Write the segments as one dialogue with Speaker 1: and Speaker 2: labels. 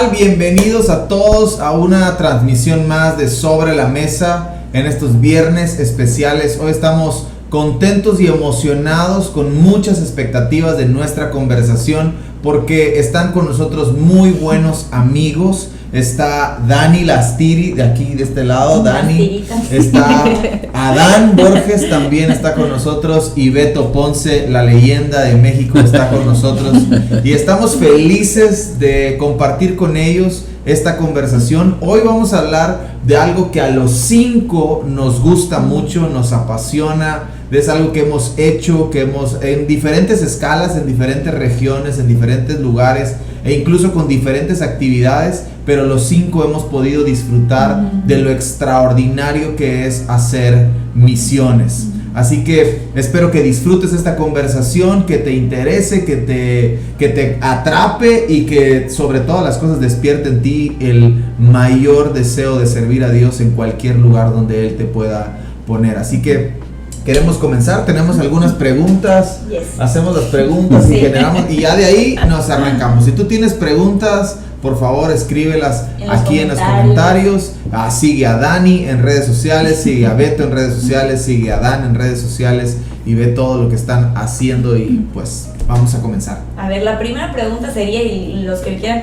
Speaker 1: tal? Bienvenidos a todos a una transmisión más de Sobre la Mesa en estos viernes especiales. Hoy estamos contentos y emocionados con muchas expectativas de nuestra conversación porque están con nosotros muy buenos amigos. Está Dani Lastiri, de aquí, de este lado, Dani. Está Adán Borges, también está con nosotros. Y Beto Ponce, la leyenda de México, está con nosotros. Y estamos felices de compartir con ellos esta conversación. Hoy vamos a hablar de algo que a los 5 nos gusta mucho, nos apasiona. Es algo que hemos hecho, en diferentes escalas, en diferentes regiones, en diferentes lugares e incluso con diferentes actividades, pero los 5 hemos podido disfrutar de lo extraordinario que es hacer misiones. Así que espero que disfrutes esta conversación, que te interese, que te atrape y que sobre todas las cosas despierte en ti el mayor deseo de servir a Dios en cualquier lugar donde Él te pueda poner. Así que queremos comenzar, tenemos algunas preguntas, hacemos las preguntas y generamos, y ya de ahí nos arrancamos. Si tú tienes preguntas, por favor escríbelas aquí en los comentarios. Sigue a Dani en redes sociales, sigue a Beto en redes sociales, sigue a Dan en redes sociales y ve todo lo que están haciendo y pues vamos a comenzar.
Speaker 2: A ver, la primera pregunta sería, y los que quieran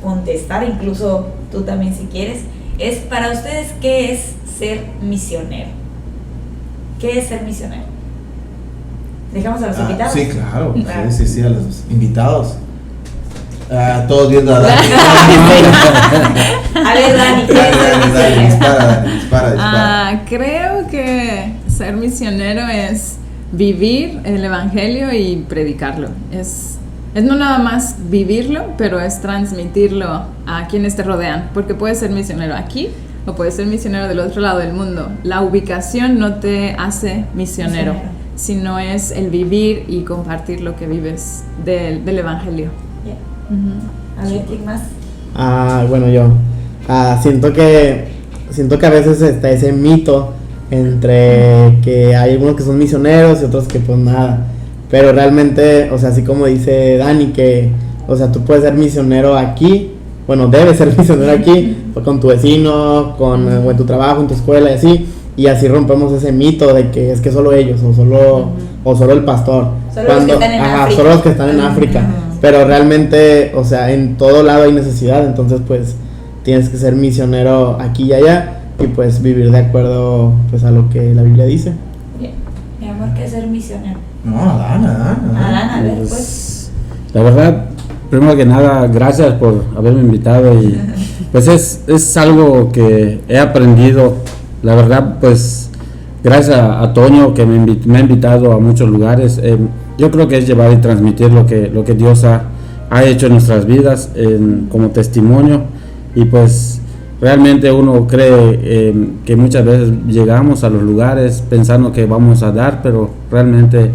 Speaker 2: contestar, incluso tú también si quieres, es para ustedes, ¿qué es ser misionero? ¿Qué es ser misionero? ¿Dejamos a los invitados?
Speaker 1: Sí, claro. Sí, a los invitados. Todos viendo a Dani.
Speaker 2: A ver, Dani, ¿qué es ser misionero?
Speaker 3: Dispara. Creo que ser misionero es vivir el evangelio y predicarlo. Es no nada más vivirlo, pero es transmitirlo a quienes te rodean. Porque puedes ser misionero aquí o puedes ser misionero del otro lado del mundo. La ubicación no te hace misionero, sino es el vivir y compartir lo que vives del evangelio.
Speaker 2: A ver, ¿quién más?
Speaker 4: Bueno, yo siento que a veces está ese mito entre que hay algunos que son misioneros y otros que pues nada, pero realmente, o sea, así como dice Dani, que, o sea, tú puedes ser misionero aquí, bueno, debes ser misionero aquí, con tu vecino, o en tu trabajo, en tu escuela y así rompemos ese mito de que es que solo ellos, o solo el pastor.
Speaker 2: Solo los que están en África.
Speaker 4: Solo los que están en África. Pero realmente, o sea, en todo lado hay necesidad, entonces pues tienes que ser misionero aquí y allá y pues vivir de acuerdo pues a lo que la Biblia dice.
Speaker 2: Bien. Mi amor, ¿qué es ser misionero?
Speaker 1: No, Adán,
Speaker 2: a ver, pues.
Speaker 5: La verdad, primero que nada, gracias por haberme invitado y pues es algo que he aprendido, la verdad, pues gracias a Toño que me ha invitado a muchos lugares. Yo creo que es llevar y transmitir lo que Dios ha hecho en nuestras vidas como testimonio y pues realmente uno cree que muchas veces llegamos a los lugares pensando que vamos a dar, pero realmente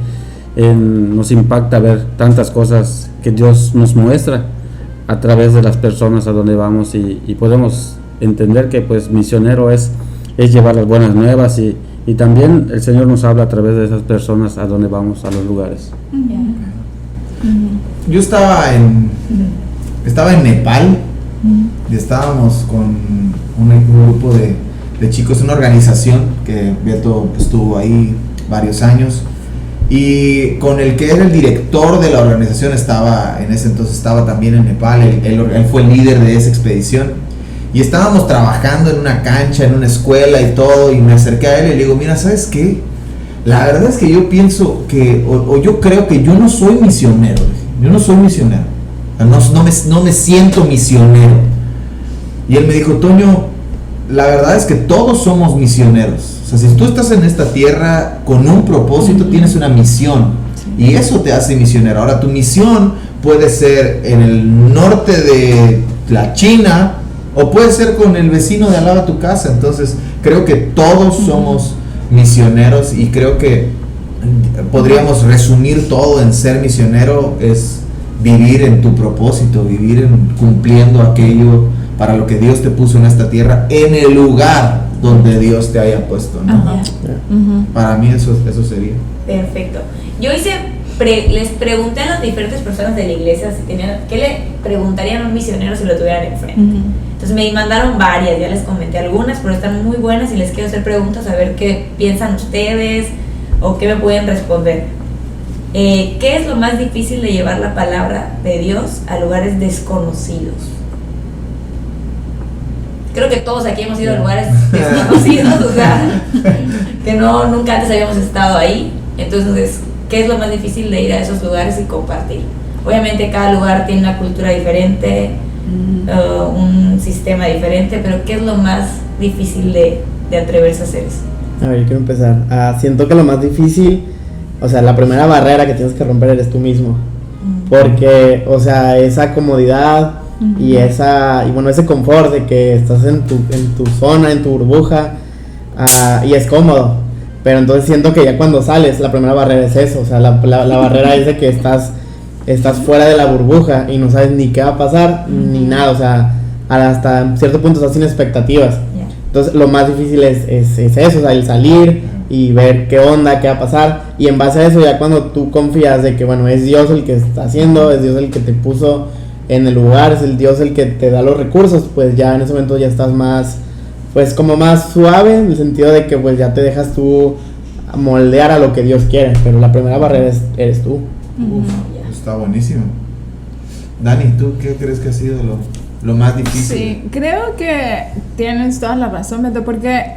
Speaker 5: nos impacta ver tantas cosas que Dios nos muestra a través de las personas a donde vamos y podemos entender que pues misionero es llevar las buenas nuevas y también el Señor nos habla a través de esas personas a donde vamos, a los lugares.
Speaker 1: Yo estaba en Nepal y estábamos con un grupo de chicos, una organización que Beto estuvo ahí varios años y con el que era el director de la organización en ese entonces estaba también en Nepal. Él fue el líder de esa expedición. Y estábamos trabajando en una cancha, en una escuela y todo, y me acerqué a él y le digo, mira, ¿sabes qué? La verdad es que yo pienso que, o yo creo que yo no soy misionero. Yo no soy misionero. No me siento misionero. Y él me dijo, Toño, la verdad es que todos somos misioneros. O sea, si tú estás en esta tierra con un propósito, tienes una misión. Y eso te hace misionero. Ahora, tu misión puede ser en el norte de la China, o puede ser con el vecino de al lado de tu casa. Entonces creo que todos somos misioneros y creo que podríamos resumir todo en ser misionero es vivir en tu propósito, vivir cumpliendo aquello para lo que Dios te puso en esta tierra, en el lugar donde Dios te haya puesto, ¿no? Para mí eso sería.
Speaker 2: Perfecto. Yo hice les pregunté a las diferentes personas de la iglesia si tenían, qué le preguntarían a un misionero si lo tuvieran enfrente. Entonces me mandaron varias, ya les comenté algunas, pero están muy buenas y les quiero hacer preguntas a ver qué piensan ustedes o qué me pueden responder. ¿Qué es lo más difícil de llevar la palabra de Dios a lugares desconocidos? Creo que todos aquí hemos ido a lugares desconocidos, o sea, que nunca antes habíamos estado ahí. Entonces, ¿qué es lo más difícil de ir a esos lugares y compartir? Obviamente cada lugar tiene una cultura diferente, un sistema diferente, pero ¿qué es lo más difícil de atreverse a hacer eso?
Speaker 4: A ver, yo quiero empezar. Siento que lo más difícil, o sea, la primera barrera que tienes que romper eres tú mismo. Porque, o sea, esa comodidad y ese confort de que estás en tu zona, en tu burbuja, y es cómodo. Pero entonces siento que ya cuando sales, la primera barrera es eso, o sea, la barrera es de que estás fuera de la burbuja y no sabes ni qué va a pasar, ni nada, o sea, hasta cierto punto estás sin expectativas. Entonces lo más difícil es eso, o sea, el salir y ver qué onda, qué va a pasar, y en base a eso ya cuando tú confías de que bueno, es Dios el que está haciendo, es Dios el que te puso en el lugar, es el Dios el que te da los recursos, pues ya en ese momento ya estás más, pues como más suave, en el sentido de que pues ya te dejas tú moldear a lo que Dios quiere, pero la primera barrera eres tú.
Speaker 1: Está buenísimo. Dani, ¿tú qué crees que ha sido lo más difícil?
Speaker 3: Sí, creo que tienes toda la razón, Beto, porque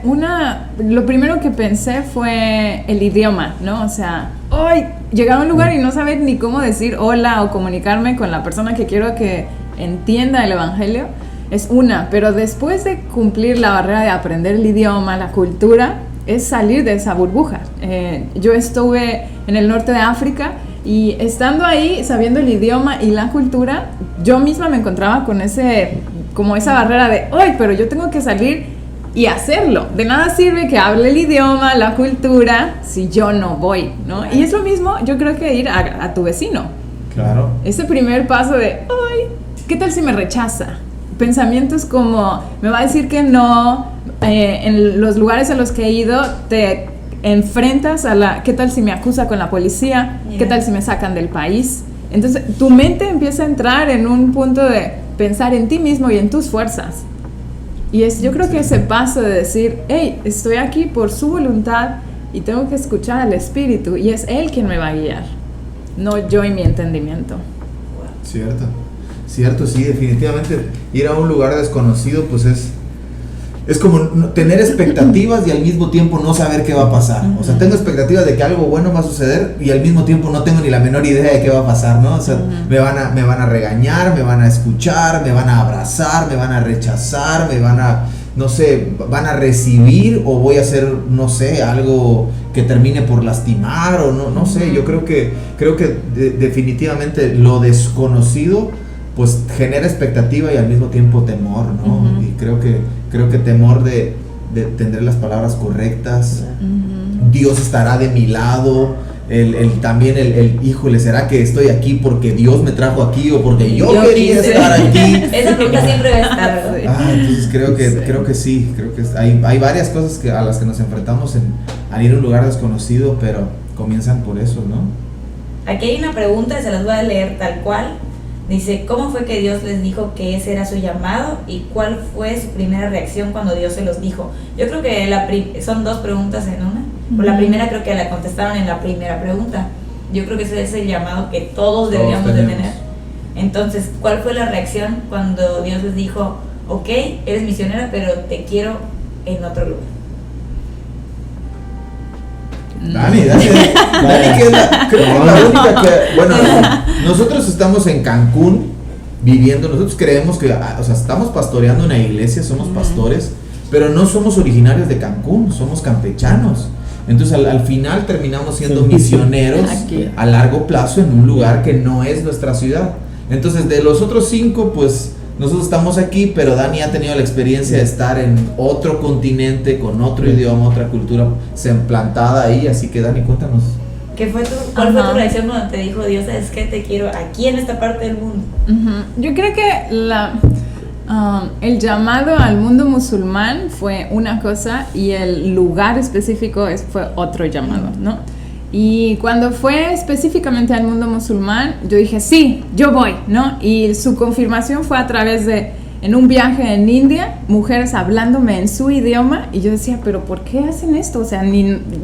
Speaker 3: lo primero que pensé fue el idioma, ¿no? O sea, hoy llegar a un lugar y no saber ni cómo decir hola o comunicarme con la persona que quiero que entienda el evangelio es pero después de cumplir la barrera de aprender el idioma, la cultura, es salir de esa burbuja. Yo estuve en el norte de África y estando ahí, sabiendo el idioma y la cultura, yo misma me encontraba con esa barrera de, ¡ay, pero yo tengo que salir y hacerlo! De nada sirve que hable el idioma, la cultura, si yo no voy, ¿no? Y es lo mismo, yo creo que ir a tu vecino.
Speaker 1: Claro.
Speaker 3: Ese primer paso de, ¡ay, qué tal si me rechaza! Pensamientos como, me va a decir que no, en los lugares a los que he ido, te enfrentas ¿qué tal si me acusa con la policía? ¿Qué tal si me sacan del país? Entonces tu mente empieza a entrar en un punto de pensar en ti mismo y en tus fuerzas, y yo creo que ese paso de decir, hey, estoy aquí por su voluntad y tengo que escuchar al Espíritu y es Él quien me va a guiar, no yo y mi entendimiento.
Speaker 1: Cierto, sí, definitivamente ir a un lugar desconocido pues es como tener expectativas y al mismo tiempo no saber qué va a pasar. O sea, tengo expectativas de que algo bueno va a suceder y al mismo tiempo no tengo ni la menor idea de qué va a pasar, ¿no? O sea, me van a regañar, me van a escuchar, me van a abrazar, me van a rechazar, van a recibir, o voy a hacer, no sé, algo que termine por lastimar, o no sé. Yo creo que definitivamente lo desconocido pues genera expectativa y al mismo tiempo temor, ¿no? Y creo que temor de tener las palabras correctas. Dios estará de mi lado. También híjole, ¿será que estoy aquí porque Dios me trajo aquí o porque yo quería estar aquí?
Speaker 2: Esa pregunta siempre va a estar.
Speaker 1: Entonces creo que sí, creo que hay varias cosas a las que nos enfrentamos al ir a un lugar desconocido, pero comienzan por eso, ¿no?
Speaker 2: Aquí hay una pregunta, se las voy a leer tal cual. Dice, ¿cómo fue que Dios les dijo que ese era su llamado y cuál fue su primera reacción cuando Dios se los dijo? Yo creo que son dos preguntas en una. Por la primera creo que la contestaron en la primera pregunta. Yo creo que ese es el llamado que todos deberíamos de tener. Entonces, ¿cuál fue la reacción cuando Dios les dijo, ok, eres misionera, pero te quiero en otro lugar?
Speaker 1: Dani, que es creo que es la única que, bueno, nosotros estamos en Cancún viviendo, nosotros creemos que, o sea, estamos pastoreando una iglesia, somos pastores, pero no somos originarios de Cancún, somos campechanos. Entonces al final terminamos siendo misioneros a largo plazo en un lugar que no es nuestra ciudad. Entonces de los otros 5, pues nosotros estamos aquí, pero Dani ha tenido la experiencia de estar en otro continente, con otro idioma, otra cultura plantada ahí. Así que Dani, cuéntanos.
Speaker 2: ¿Cuál fue tu reacción cuando te dijo Dios, sabes qué, te quiero aquí en esta parte del mundo?
Speaker 3: Yo creo que el llamado al mundo musulmán fue una cosa y el lugar específico fue otro llamado, ¿no? Y cuando fue específicamente al mundo musulmán, yo dije, sí, yo voy, ¿no? Y su confirmación fue a través de, en un viaje en India, mujeres hablándome en su idioma, y yo decía, pero ¿por qué hacen esto? O sea,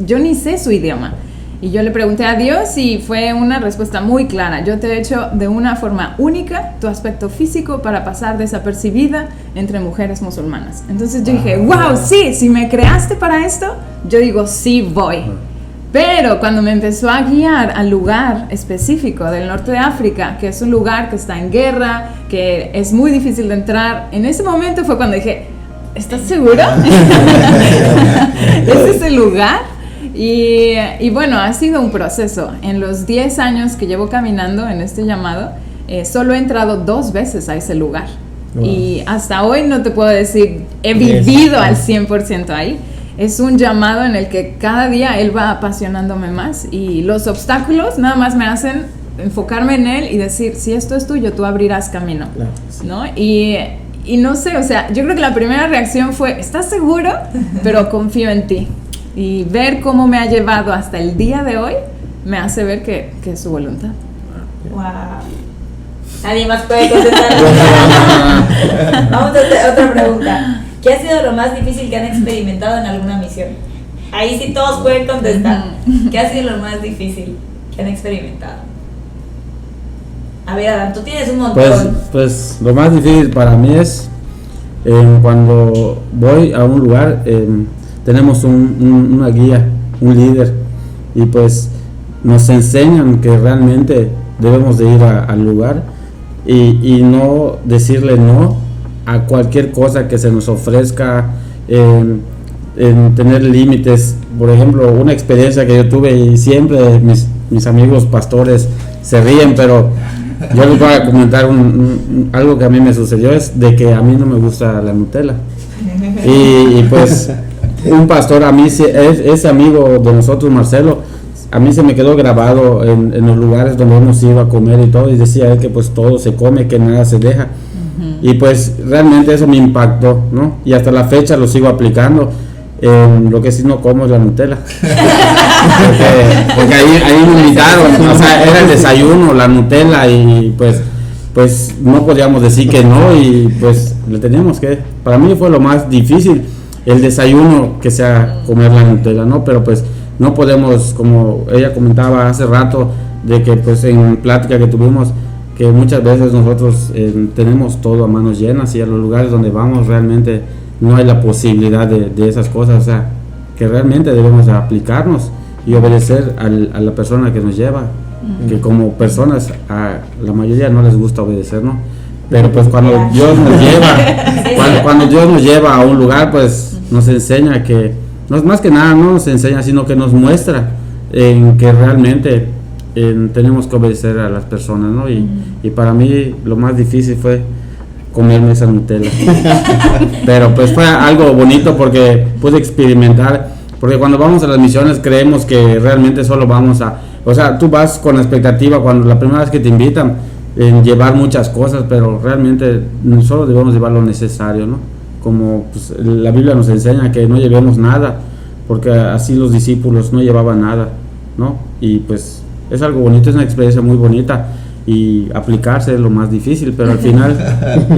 Speaker 3: yo ni sé su idioma. Y yo le pregunté a Dios y fue una respuesta muy clara. Yo te he hecho de una forma única tu aspecto físico para pasar desapercibida entre mujeres musulmanas. Entonces yo dije, wow, sí, si me creaste para esto, yo digo, sí voy. Pero cuando me empezó a guiar al lugar específico del norte de África, que es un lugar que está en guerra, que es muy difícil de entrar, en ese momento fue cuando dije, ¿estás seguro? ¿Ese es el lugar? Y bueno, ha sido un proceso. En los 10 años que llevo caminando en este llamado, solo he entrado 2 veces a ese lugar. Wow. Y hasta hoy no te puedo decir, he vivido al 100% ahí. Es un llamado en el que cada día Él va apasionándome más, y los obstáculos nada más me hacen enfocarme en Él y decir, si esto es tuyo, tú abrirás camino, ¿no? Y no sé, o sea, yo creo que la primera reacción fue, ¿estás seguro? Pero confío en ti. Y ver cómo me ha llevado hasta el día de hoy me hace ver que es su voluntad.
Speaker 2: Wow. Nadie más puede contestar. Vamos a hacer otra pregunta. ¿Qué ha sido lo más difícil que han experimentado en alguna misión? Ahí sí todos pueden contestar. ¿Qué ha sido lo más difícil que han experimentado? A ver, Adán, tú tienes un montón.
Speaker 5: Pues lo más difícil para mí es cuando voy a un lugar, tenemos una guía, un líder, y pues nos enseñan que realmente debemos de ir al lugar y no decirle no a cualquier cosa que se nos ofrezca, en tener límites. Por ejemplo, una experiencia que yo tuve, y siempre mis amigos pastores se ríen, pero yo les voy a comentar algo que a mí me sucedió, es de que a mí no me gusta la Nutella, y pues un pastor, a mí ese amigo de nosotros, Marcelo, a mí se me quedó grabado en los lugares donde hemos ido a comer y todo, y decía él que pues todo se come, que nada se deja. Y pues realmente eso me impactó, ¿no? Y hasta la fecha lo sigo aplicando. Lo que sí no como es la Nutella. porque ahí me invitaron, o sea, era el desayuno, la Nutella, y pues no podíamos decir que no, y pues le teníamos que. Para mí fue lo más difícil, el desayuno, que sea comer la Nutella, ¿no? Pero pues no podemos, como ella comentaba hace rato, de que pues en plática que tuvimos, que muchas veces nosotros tenemos todo a manos llenas, y a los lugares donde vamos realmente no hay la posibilidad de esas cosas. O sea, que realmente debemos aplicarnos y obedecer a la persona que nos lleva, que como personas a la mayoría no les gusta obedecer, ¿no? Pero pues cuando Dios nos lleva, cuando Dios nos lleva a un lugar, pues nos enseña que, no es más que nada, no nos enseña, sino que nos muestra en que realmente tenemos que obedecer a las personas, ¿no? Y para mí lo más difícil fue comerme esa Nutella. Pero pues fue algo bonito porque pude experimentar, porque cuando vamos a las misiones creemos que realmente solo vamos o sea, tú vas con la expectativa cuando la primera vez que te invitan en llevar muchas cosas, pero realmente solo debemos llevar lo necesario, ¿no? Como pues, la Biblia nos enseña que no llevemos nada, porque así los discípulos no llevaban nada, ¿no? Y pues es algo bonito, es una experiencia muy bonita, y aplicarse es lo más difícil, pero al final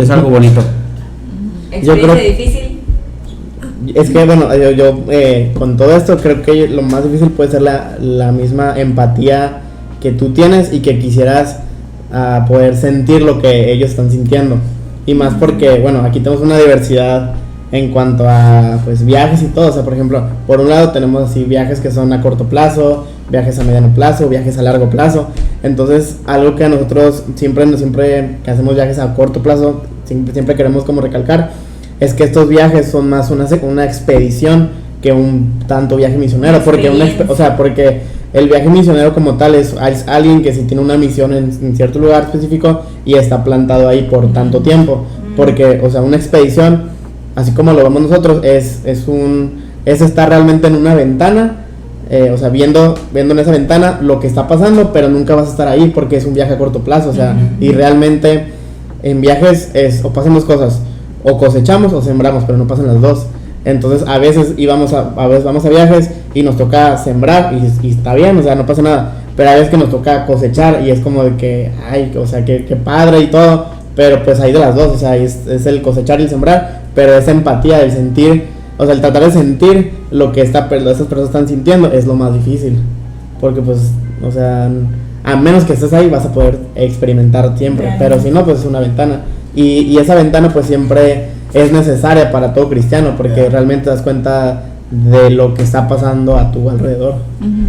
Speaker 5: es algo bonito.
Speaker 2: ¿Experiencia difícil?
Speaker 4: Es que bueno, yo con todo esto creo que lo más difícil puede ser la misma empatía que tú tienes y que quisieras poder sentir lo que ellos están sintiendo, y más porque bueno, aquí tenemos una diversidad en cuanto a pues viajes y todo. O sea, por ejemplo, por un lado tenemos así viajes que son a corto plazo, viajes a mediano plazo, viajes a largo plazo. Entonces, algo que a nosotros siempre que hacemos viajes a corto plazo, siempre queremos como recalcar, es que estos viajes son más una expedición que un tanto viaje misionero, porque porque el viaje misionero como tal es alguien que si tiene una misión en cierto lugar específico y está plantado ahí por tanto tiempo. Porque, o sea, una expedición, así como lo vemos nosotros, es estar realmente en una ventana, o sea, viendo en esa ventana lo que está pasando, pero nunca vas a estar ahí porque es un viaje a corto plazo. O sea, y realmente en viajes o pasan dos cosas, o cosechamos o sembramos, pero no pasan las dos. Entonces a veces a veces vamos a viajes y nos toca sembrar y está bien, o sea, no pasa nada. Pero a veces que nos toca cosechar y es como de que, ay, o sea, que padre y todo. Pero pues hay de las dos, o sea, es el cosechar y el sembrar, pero esa empatía, el sentir, o sea, el tratar de sentir lo que estas personas están sintiendo es lo más difícil. Porque pues, o sea, a menos que estés ahí vas a poder experimentar siempre, pero si no, pues es una ventana. Y esa ventana pues siempre es necesaria para todo cristiano, porque realmente te das cuenta de lo que está pasando a tu alrededor.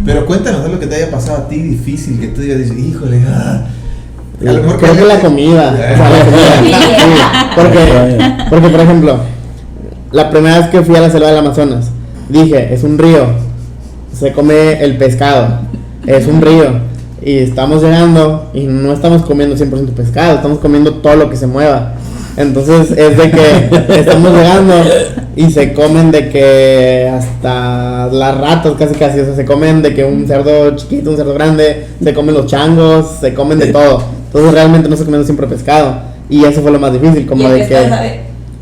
Speaker 1: Pero cuéntanos de lo que te haya pasado a ti difícil, que tú digas, híjole, a lo mejor
Speaker 4: creo que la comida, o sea, la comida. Sí, porque por ejemplo, la primera vez que fui a la selva del Amazonas, dije, es un río, se come el pescado, es un río, y estamos llegando y no estamos comiendo 100% pescado, estamos comiendo todo lo que se mueva. Entonces es de que estamos llegando y se comen de que hasta las ratas casi, o sea, se comen de que un cerdo chiquito, un cerdo grande, se comen los changos, se comen de todo. Entonces realmente no se comiendo siempre pescado. Y eso fue lo más difícil, como de que...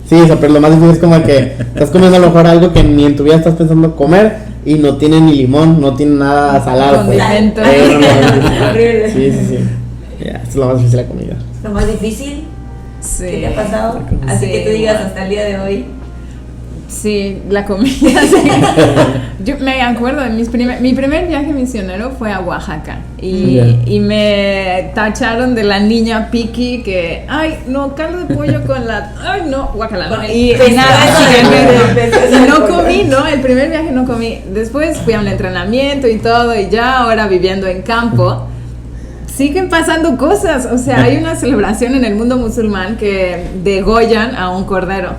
Speaker 4: Sí, o sea, pero lo más difícil es como que estás comiendo a lo mejor algo que ni en tu vida estás pensando comer y no tiene ni limón, no tiene nada salado. Pues.
Speaker 2: Horrible.
Speaker 4: Sí. Ya, es lo más difícil la comida.
Speaker 2: Lo más difícil
Speaker 3: Sí.
Speaker 2: que te ha pasado, así
Speaker 3: Sí,
Speaker 2: que tú digas
Speaker 3: igual.
Speaker 2: hasta el día de hoy.
Speaker 3: Sí, la comida. Sí. Yo me acuerdo de mi primer viaje misionero fue a Oaxaca y me tacharon de la niña picky que, ay, no, caldo de pollo con la, ay, no, guacala.
Speaker 2: Con el
Speaker 3: Y
Speaker 2: pescado
Speaker 3: nada,
Speaker 2: de-
Speaker 3: y no comí, ¿no? El primer viaje no comí. Después fui a un entrenamiento y todo y ya ahora viviendo en campo. Siguen pasando cosas, o sea, hay una celebración en el mundo musulmán que degollan a un cordero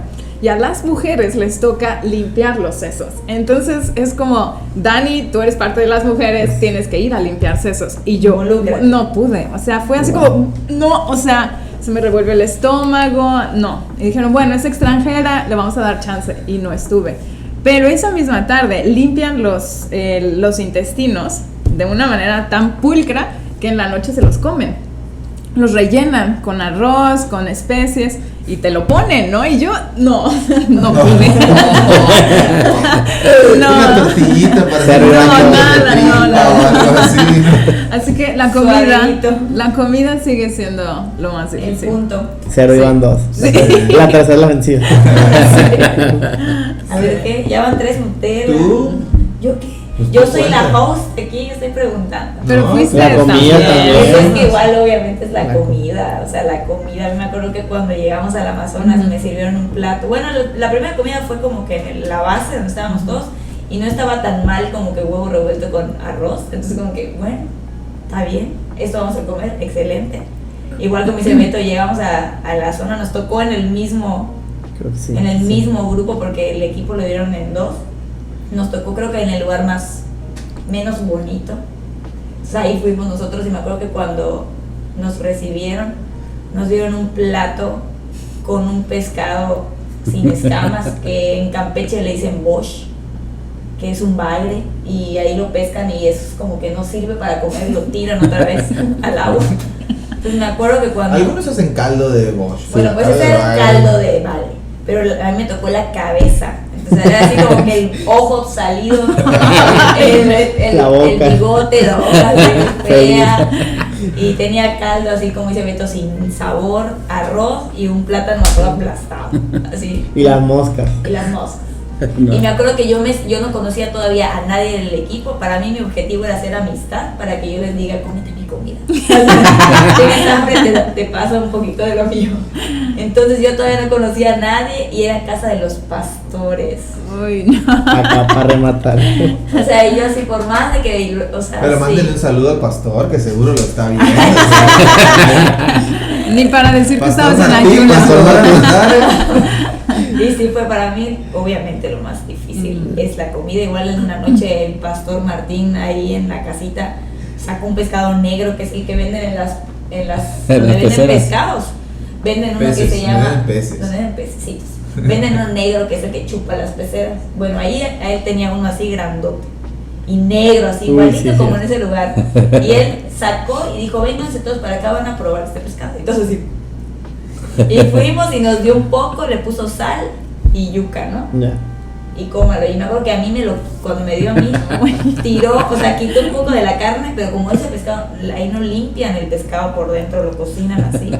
Speaker 3: y a las mujeres les toca limpiar los sesos. Entonces es como, Dani, tú eres parte de las mujeres, tienes que ir a limpiar sesos. Y yo no pude, o sea, fue así como, no, o sea, se me revuelve el estómago, no. Y dijeron, bueno, es extranjera, le vamos a dar chance, y no estuve. Pero esa misma tarde limpian los intestinos de una manera tan pulcra que en la noche se los comen. Los rellenan con arroz, con especies y te lo ponen, ¿no? Y yo no pude.
Speaker 1: Una tortillita para hacer
Speaker 4: No,
Speaker 1: un baño de
Speaker 3: nada,
Speaker 1: tripa
Speaker 3: no.
Speaker 1: o algo así.
Speaker 3: Así que
Speaker 2: Suavecito.
Speaker 3: la comida sigue siendo lo más
Speaker 2: El
Speaker 3: difícil.
Speaker 2: punto.
Speaker 4: Cero
Speaker 3: Sí.
Speaker 4: iban dos. La tercera es la vencida.
Speaker 2: A ver, ¿qué? Ya van 3 muteros.
Speaker 1: ¿Tú?
Speaker 2: ¿Yo qué?
Speaker 1: Pues
Speaker 2: Yo
Speaker 1: tú
Speaker 2: soy la
Speaker 1: cuenta.
Speaker 2: host aquí, estoy preguntando.
Speaker 3: Pero
Speaker 1: No,
Speaker 3: fuiste
Speaker 4: la comida también.
Speaker 2: Eso es que igual obviamente es la comida, o sea, la comida, a mí me acuerdo que cuando llegamos al Amazonas me sirvieron un plato, bueno, la primera comida fue como que en la base donde estábamos todos y no estaba tan mal como que huevo revuelto con arroz, entonces como que, bueno, está bien, esto vamos a comer, excelente. Igual con mi Beto llegamos a la zona, nos tocó en el mismo,
Speaker 4: Creo que sí.
Speaker 2: en el mismo grupo porque el equipo lo dieron en 2. Nos tocó creo que en el lugar menos bonito. Entonces ahí fuimos nosotros y me acuerdo que cuando nos recibieron nos dieron un plato con un pescado sin escamas que en Campeche le dicen bosh, que es un bagre, y ahí lo pescan y es como que no sirve para comer y lo tiran otra vez al agua. Entonces me acuerdo que cuando...
Speaker 1: Algunos hacen caldo de Bosch.
Speaker 2: Bueno, pues ese era el caldo de bagre, pero a mí me tocó la cabeza. Entonces era así como que el ojo salido,
Speaker 4: La boca.
Speaker 2: el bigote, la boca fea, y tenía caldo así como dice Beto, sin sabor, arroz y un plátano todo aplastado, así,
Speaker 4: Y las moscas.
Speaker 2: y las moscas.
Speaker 5: No.
Speaker 2: Y me acuerdo que yo no conocía todavía a nadie del equipo. Para mí mi objetivo era hacer amistad para que yo les diga, cómete mi comida. Tienes hambre, te pasa un poquito de lo mío. Entonces yo todavía no conocía a nadie y era casa de los pastores.
Speaker 3: Uy, no.
Speaker 4: Acá para rematar.
Speaker 2: O sea, yo así por más de que, o sea,
Speaker 1: Pero
Speaker 2: sí.
Speaker 1: mándenle un saludo al pastor, que seguro lo está viendo.
Speaker 3: Ni para decir que
Speaker 1: Pastor
Speaker 3: estabas en
Speaker 1: Martín, Pastor
Speaker 3: ayunas.
Speaker 1: Martín.
Speaker 2: Y sí fue para mí, obviamente, lo más difícil es la comida. Igual en una noche el pastor Martín ahí en la casita sacó un pescado negro que es el que venden en las donde venden
Speaker 5: peceras.
Speaker 2: pescados. Venden uno
Speaker 1: Peces,
Speaker 2: que se llama
Speaker 1: venden peces.
Speaker 2: donde venden pececitos. Venden uno negro que es el que chupa las peceras. Bueno, ahí a él tenía uno así grandote y negro, así
Speaker 4: Uy,
Speaker 2: igualito
Speaker 4: sí,
Speaker 2: como
Speaker 4: sí.
Speaker 2: en ese lugar. Y él sacó y dijo, vénganse todos para acá, van a probar este pescado. Entonces sí. Y fuimos y nos dio un poco, le puso sal y yuca, ¿no?
Speaker 4: Ya.
Speaker 2: y cómalo. Y me acuerdo que a mí cuando me dio a mí, tiró, o sea, quitó un poco de la carne, pero como ese pescado, ahí no limpian el pescado por dentro, lo cocinan así.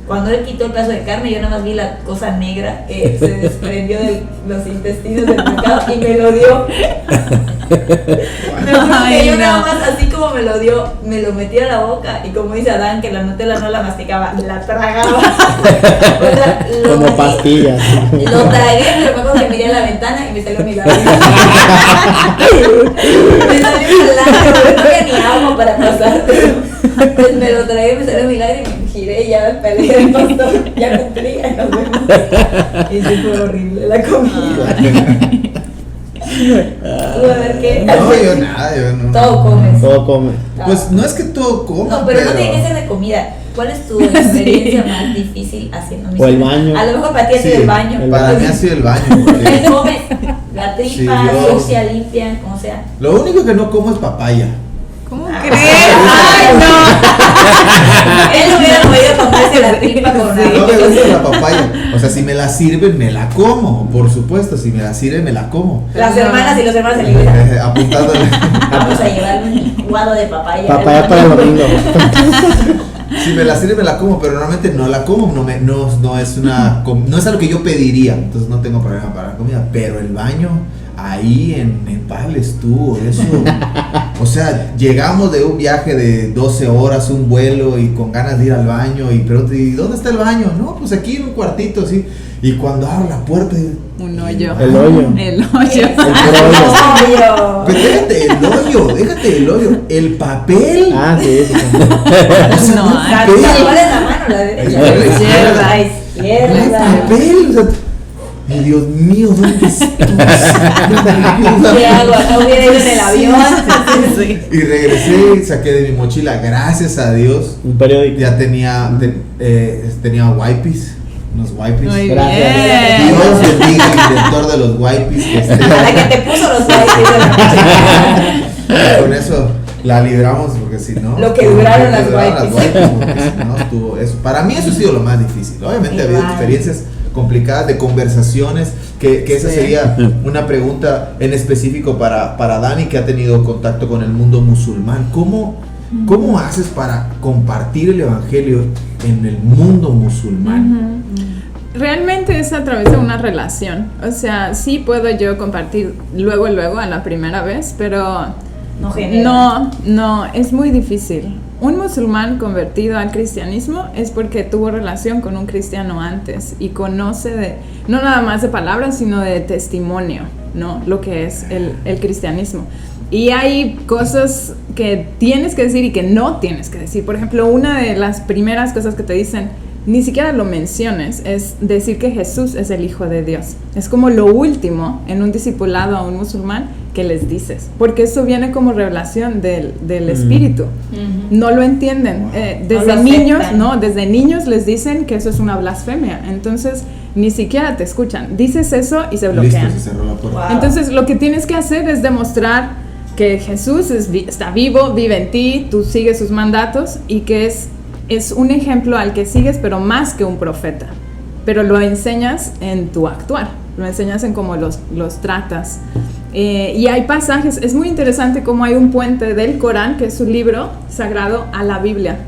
Speaker 2: Cuando él quitó el pedazo de carne, yo nada más vi la cosa negra que se desprendió de los intestinos del pescado y me lo dio. Me acuerdo que yo nada más, así como me lo dio, me lo metí a la boca y como dice Adán, que la Nutella no la masticaba, la tragaba. O sea,
Speaker 4: Como pastillas.
Speaker 2: Lo tragué, pero me acuerdo que miré a la ventana y me salió mi lágrima. Me salió mi lágrima, no había ni agua para pasar. Pues me lo tragué, me salió mi lágrima y me giré y ya peleé el pastor, ya cumplí, ya nos vemos. Y sí fue horrible la comida. ¿Tú a ver qué?
Speaker 1: No, yo nada, yo no.
Speaker 2: Todo comes.
Speaker 4: Todo come.
Speaker 1: Pues no es que todo coma,
Speaker 2: No, pero no tiene que ser de comida. ¿Cuál es tu experiencia más difícil haciendo
Speaker 4: O el
Speaker 2: misiones?
Speaker 4: baño.
Speaker 2: A lo mejor para ti ha sido
Speaker 1: Sí,
Speaker 2: el baño.
Speaker 1: Para mí ha sido el baño. porque
Speaker 2: Él come la tripa,
Speaker 1: Sí, yo-
Speaker 2: sucia, limpia, como sea.
Speaker 1: Lo único que no como es papaya.
Speaker 3: ¿Cómo
Speaker 2: Ah.
Speaker 3: crees? ¡Ay, no!
Speaker 2: Él hubiera podido comerse la tripa con
Speaker 1: No me
Speaker 2: arroz.
Speaker 1: gusta la papaya. O sea, si me la sirven, me la como. Por supuesto, si me la sirven, me la como.
Speaker 2: Las hermanas y los hermanos de la iglesia.
Speaker 1: Apuntándole.
Speaker 2: Vamos a llevar un licuado de papaya.
Speaker 4: Papaya para el domingo.
Speaker 1: Si me la sirven, me la como, pero normalmente no la como. No es no es algo que yo pediría. Entonces no tengo problema para la comida. Pero el baño, ahí en Pablo estuvo eso. O sea, llegamos de un viaje de 12 horas, un vuelo y con ganas de ir al baño y pregunto, ¿y dónde está el baño? No, pues aquí en un cuartito, así. Y cuando abro la puerta,
Speaker 3: Un hoyo.
Speaker 4: El hoyo.
Speaker 3: El hoyo.
Speaker 2: Obvio.
Speaker 1: pero déjate el hoyo, el papel.
Speaker 4: Ah, sí, sí.
Speaker 1: O sea,
Speaker 3: No,
Speaker 1: no
Speaker 3: ay,
Speaker 1: papel.
Speaker 2: ¿Cuál es la mano? La derecha.
Speaker 1: La izquierda.
Speaker 2: La
Speaker 1: No hay
Speaker 2: izquierda.
Speaker 1: papel. O sea, ay, Dios mío, ¿dónde estás?
Speaker 2: ¿Qué hago? No hubiera ido en el avión.
Speaker 3: Sí.
Speaker 1: Y regresé y saqué de mi mochila, gracias a Dios.
Speaker 4: Un periódico.
Speaker 1: Ya tenía wipes, unos wipes.
Speaker 3: Muy
Speaker 4: Gracias.
Speaker 3: bien.
Speaker 1: Dios bendiga al inventor de los wipes.
Speaker 2: A la que te puso los guayos.
Speaker 1: Con eso la libramos porque si no.
Speaker 2: Lo que duraron las
Speaker 1: duraron
Speaker 2: wipes.
Speaker 1: porque si no estuvo eso. Para mí eso ha sido lo más difícil. Obviamente ha habido
Speaker 2: Igual.
Speaker 1: experiencias complicadas de conversaciones, que esa
Speaker 3: Sí.
Speaker 1: sería una pregunta en específico para Dani, que ha tenido contacto con el mundo musulmán. ¿Cómo haces para compartir el evangelio en el mundo musulmán?
Speaker 3: Realmente es a través de una relación. O sea, sí puedo yo compartir luego a la primera vez, pero
Speaker 2: No genera.
Speaker 3: no, es muy difícil. Un musulmán convertido al cristianismo es porque tuvo relación con un cristiano antes y conoce no nada más de palabras, sino de testimonio, ¿no? Lo que es el cristianismo. Y hay cosas que tienes que decir y que no tienes que decir. Por ejemplo, una de las primeras cosas que te dicen, ni siquiera lo menciones, es decir que Jesús es el Hijo de Dios. Es como lo último en un discipulado a un musulmán que les dices, porque eso viene como revelación del Espíritu. No lo entienden.
Speaker 1: Wow.
Speaker 3: Desde
Speaker 2: No lo
Speaker 3: niños,
Speaker 2: aceptan.
Speaker 3: ¿no? Desde niños les dicen que eso es una blasfemia. Entonces, ni siquiera te escuchan. Dices eso y se bloquean.
Speaker 1: Listo, se cerró la puerta.
Speaker 2: Wow.
Speaker 3: Entonces, lo que tienes que hacer es demostrar que Jesús está vivo, vive en ti, tú sigues sus mandatos y que es un ejemplo al que sigues, pero más que un profeta. Pero lo enseñas en tu actuar, lo enseñas en cómo los tratas. Y hay pasajes, es muy interesante cómo hay un puente del Corán, que es su libro sagrado, a la Biblia.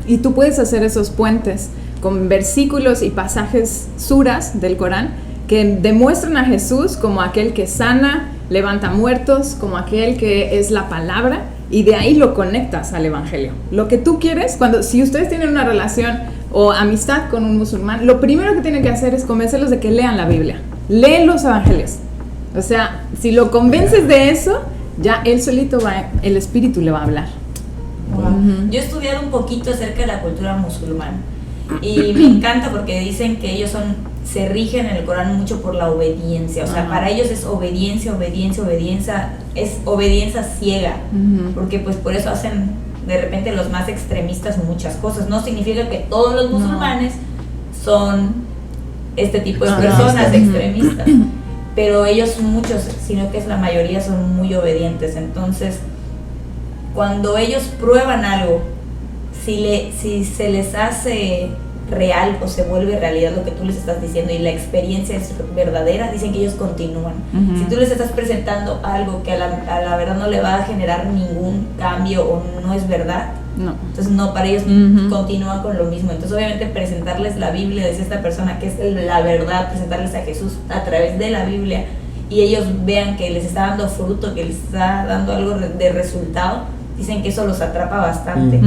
Speaker 3: Y tú puedes hacer esos puentes con versículos y pasajes suras del Corán que demuestran a Jesús como aquel que sana, levanta muertos, como aquel que es la palabra, y de ahí lo conectas al evangelio. Lo que tú quieres, si ustedes tienen una relación o amistad con un musulmán, lo primero que tienen que hacer es convencerlos de que lean la Biblia, leen los evangelios. O sea, si lo convences de eso, ya él solito el espíritu le va a hablar.
Speaker 2: Wow. Yo he estudiado un poquito acerca de la cultura musulmana y me encanta porque dicen que ellos se rigen en el Corán mucho por la obediencia. O sea,
Speaker 3: Ajá.
Speaker 2: para ellos es obediencia, es obediencia ciega, porque pues por eso hacen de repente los más extremistas muchas cosas. No significa que todos los musulmanes son este tipo de personas extremistas, pero ellos muchos, sino que es la mayoría, son muy obedientes. Entonces, cuando ellos prueban algo, si se les hace real o se vuelve realidad lo que tú les estás diciendo y la experiencia es verdadera, dicen que ellos continúan. Si tú les estás presentando algo que a la verdad no le va a generar ningún cambio o no es verdad,
Speaker 3: No.
Speaker 2: entonces no, para ellos continúan con lo mismo. Entonces obviamente presentarles la Biblia, decía esta persona que es la verdad, presentarles a Jesús a través de la Biblia y ellos vean que les está dando fruto, que les está dando algo de resultado, dicen que eso los atrapa bastante.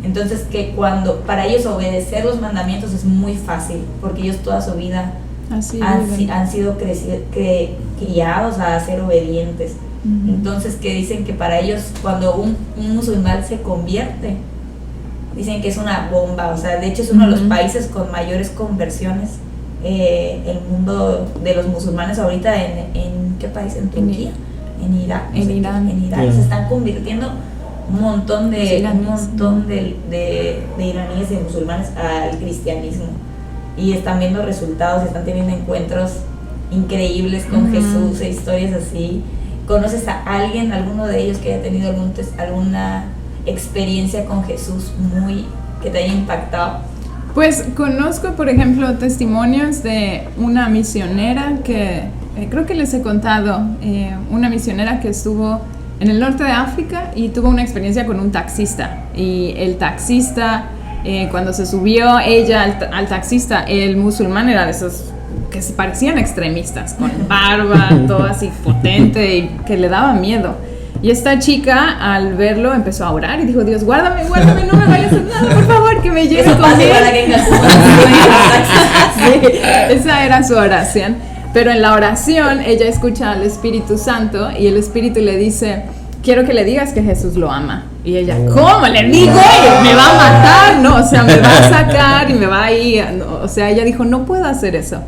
Speaker 2: Entonces que cuando para ellos obedecer los mandamientos es muy fácil, porque ellos toda su vida han sido criados a ser obedientes. Entonces que dicen que para ellos cuando un musulmán se convierte, dicen que es una bomba, o sea, de hecho es uno de los países con mayores conversiones el mundo de los musulmanes ahorita. ¿En qué país? ¿En Turquía? En Irak.
Speaker 3: En Irán.
Speaker 2: En Irak se están convirtiendo un montón de iraníes y de musulmanes al cristianismo y están viendo resultados, están teniendo encuentros increíbles con Jesús e historias así. ¿Conoces a alguien, alguno de ellos que haya tenido alguna experiencia con Jesús que te haya impactado?
Speaker 3: Pues conozco, por ejemplo, testimonios de una misionera que creo que les he contado, una misionera que estuvo en el norte de África y tuvo una experiencia con un taxista. Y el taxista, cuando se subió ella al taxista, el musulmán era de esos que se parecían extremistas, con barba, todo así potente y que le daba miedo. Y esta chica, al verlo, empezó a orar y dijo: Dios, guárdame, no me vayas a hacer nada, por favor, que me lleve con él. Sí, esa era su oración. Pero en la oración ella escucha al Espíritu Santo y el Espíritu le dice: quiero que le digas que Jesús lo ama. Y ella: ¿cómo le digo? Me va a matar, ¿no? O sea, me va a sacar y me va a ir. No, o sea, ella dijo: no puedo hacer eso.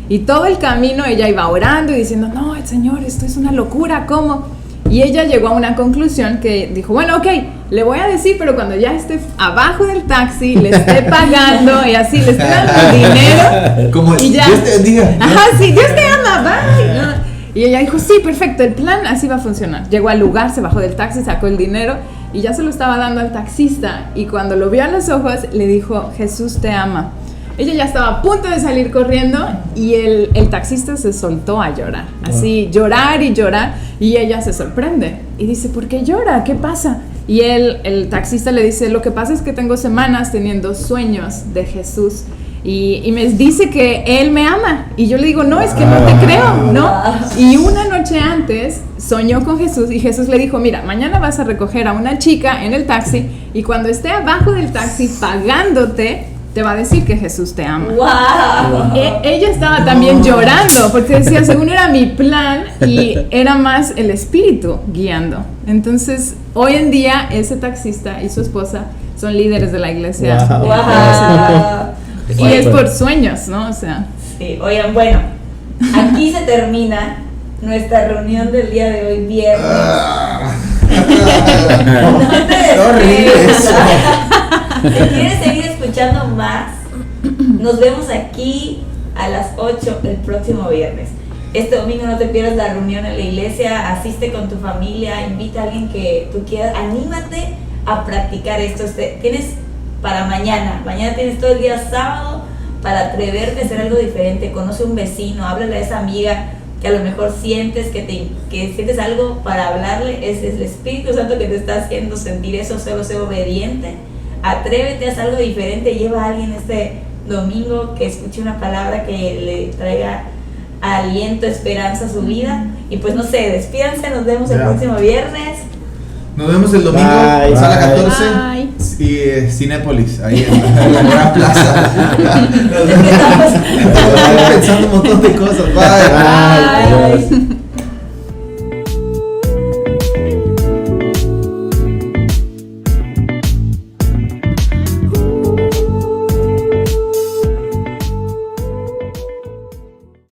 Speaker 3: Y todo el camino ella iba orando y diciendo: no, el Señor, esto es una locura, ¿cómo? Y ella llegó a una conclusión que dijo: bueno, ok, le voy a decir, pero cuando ya esté abajo del taxi, le esté pagando y así, le esté dando dinero.
Speaker 1: Como
Speaker 3: y ya.
Speaker 1: Dios te bendiga.
Speaker 3: Ajá, sí, Dios te ama, bye. ¿No? Y ella dijo: sí, perfecto, el plan así va a funcionar. Llegó al lugar, se bajó del taxi, sacó el dinero y ya se lo estaba dando al taxista. Y cuando lo vio a los ojos, le dijo: Jesús te ama. Ella ya estaba a punto de salir corriendo y el taxista se soltó a llorar, así, llorar y llorar, y ella se sorprende y dice: ¿por qué llora? ¿Qué pasa? Y el taxista le dice: lo que pasa es que tengo semanas teniendo sueños de Jesús y me dice que Él me ama. Y yo le digo: no, es que no te creo, ¿no? Y una noche antes soñó con Jesús y Jesús le dijo: mira, mañana vas a recoger a una chica en el taxi y cuando esté abajo del taxi pagándote, te va a decir que Jesús te ama.
Speaker 2: ¡Wow!
Speaker 3: Ella estaba también llorando porque decía: según era mi plan, y era más el Espíritu guiando. Entonces, hoy en día ese taxista y su esposa son líderes de la iglesia.
Speaker 2: Wow.
Speaker 3: Y es por sueños, ¿no? O sea.
Speaker 2: Sí, oigan, bueno, aquí se termina nuestra reunión del día de hoy, viernes. No te despegues. Si quieres seguir escuchando más, nos vemos aquí a las 8 el próximo viernes. Este domingo no te pierdas la reunión en la iglesia, asiste con tu familia, invita a alguien que tú quieras, anímate a practicar esto. Tienes para mañana tienes todo el día sábado para atreverte a hacer algo diferente. Conoce un vecino, háblale a esa amiga que a lo mejor sientes que sientes algo para hablarle. Es el Espíritu Santo que te está haciendo sentir eso. Solo sé obediente, atrévete a hacer algo diferente. Lleva a alguien este domingo que escuche una palabra que le traiga aliento, esperanza a su vida. Y pues no sé, despídanse, nos vemos el próximo viernes.
Speaker 1: Nos vemos el domingo,
Speaker 4: Bye,
Speaker 1: sala
Speaker 4: bye.
Speaker 1: 14
Speaker 3: Bye.
Speaker 1: y Cinépolis, ahí en la gran plaza. Nos vemos. Estamos pensando un montón de cosas. Bye.
Speaker 3: Bye.
Speaker 2: Bye.